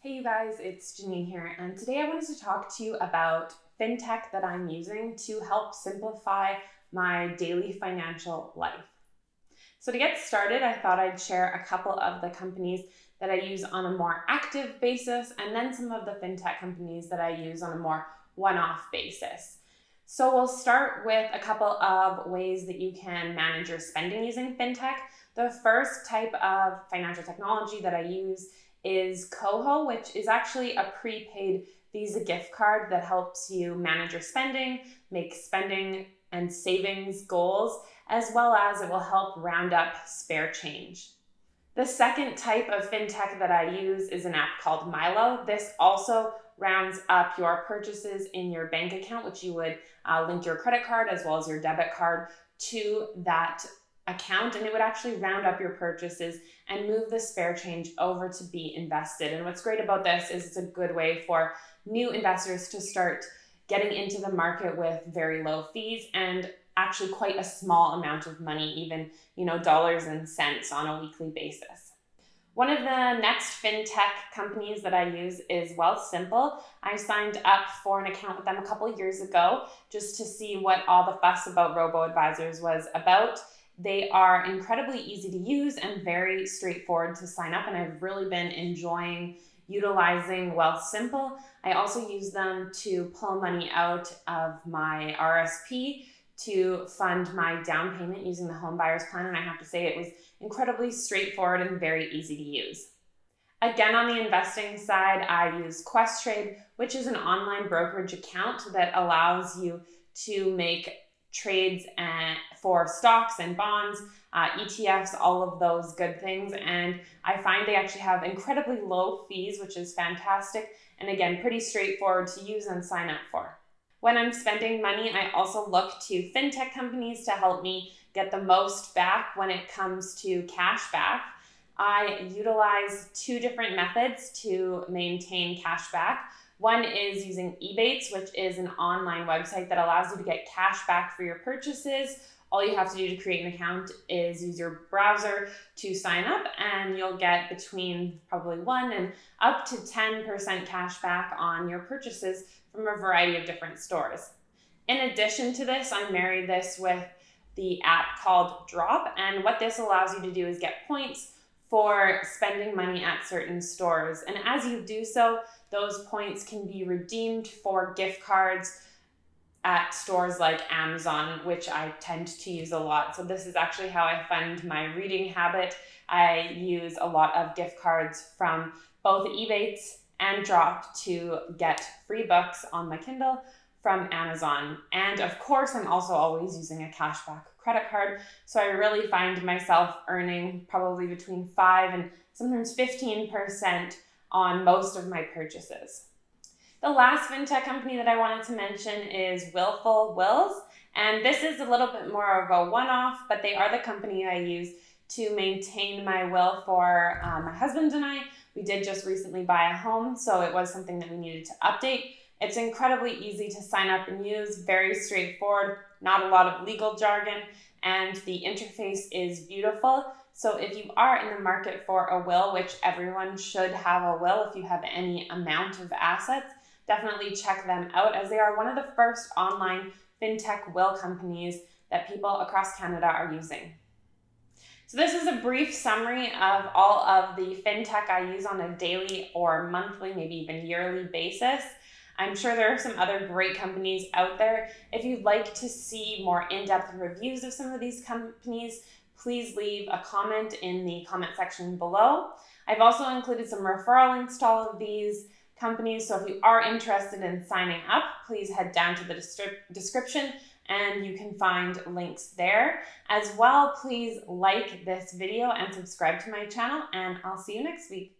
Hey you guys, it's Janine here, and today I wanted to talk to you about fintech that I'm using to help simplify my daily financial life. So to get started, I thought I'd share a couple of the companies that I use on a more active basis, and then some of the fintech companies that I use on a more one-off basis. So we'll start with a couple of ways that you can manage your spending using fintech. The first type of financial technology that I use is KOHO, which is actually a prepaid Visa gift card that helps you manage your spending, make spending and savings goals, as well as it will help round up spare change. The second type of fintech that I use is an app called Milo. This also rounds up your purchases in your bank account, which you would link your credit card as well as your debit card to that account, and it would actually round up your purchases and move the spare change over to be invested. And what's great about this is it's a good way for new investors to start getting into the market with very low fees and actually quite a small amount of money, even dollars and cents on a weekly basis. One of the next fintech companies that I use is Willful. I signed up for an account with them a couple years ago just to see what all the fuss about robo-advisors was about. They are incredibly easy to use and very straightforward to sign up, and I've really been enjoying utilizing Willful. I also use them to pull money out of my RSP to fund my down payment using the home buyer's plan, and I have to say it was incredibly straightforward and very easy to use. Again, on the investing side, I use Questrade, which is an online brokerage account that allows you to make trades for stocks and bonds, ETFs, all of those good things. And I find they actually have incredibly low fees, which is fantastic. And again, pretty straightforward to use and sign up for. When I'm spending money, I also look to fintech companies to help me get the most back when it comes to cashback. I utilize two different methods to maintain cashback. One is using Ebates, which is an online website that allows you to get cash back for your purchases. All you have to do to create an account is use your browser to sign up, and you'll get between probably 1 and up to 10% cash back on your purchases from a variety of different stores. In addition to this, I marry this with the app called Drop, and what this allows you to do is get points for spending money at certain stores. And as you do so, those points can be redeemed for gift cards at stores like Amazon, which I tend to use a lot. So this is actually how I fund my reading habit. I use a lot of gift cards from both Ebates and Drop to get free books on my Kindle from Amazon. And of course, I'm also always using a cashback credit card. So I really find myself earning probably between 5 and sometimes 15% on most of my purchases. The last fintech company that I wanted to mention is Willful Wills. And this is a little bit more of a one-off, but they are the company I use to maintain my will for my husband and I. We did just recently buy a home, so it was something that we needed to update. It's incredibly easy to sign up and use, very straightforward, not a lot of legal jargon, and the interface is beautiful. So if you are in the market for a will, which everyone should have a will if you have any amount of assets, definitely check them out, as they are one of the first online fintech will companies that people across Canada are using. So this is a brief summary of all of the fintech I use on a daily or monthly, maybe even yearly basis. I'm sure there are some other great companies out there. If you'd like to see more in-depth reviews of some of these companies, please leave a comment in the comment section below. I've also included some referral links to all of these companies, so if you are interested in signing up, please head down to the description and you can find links there. As well, please like this video and subscribe to my channel, and I'll see you next week.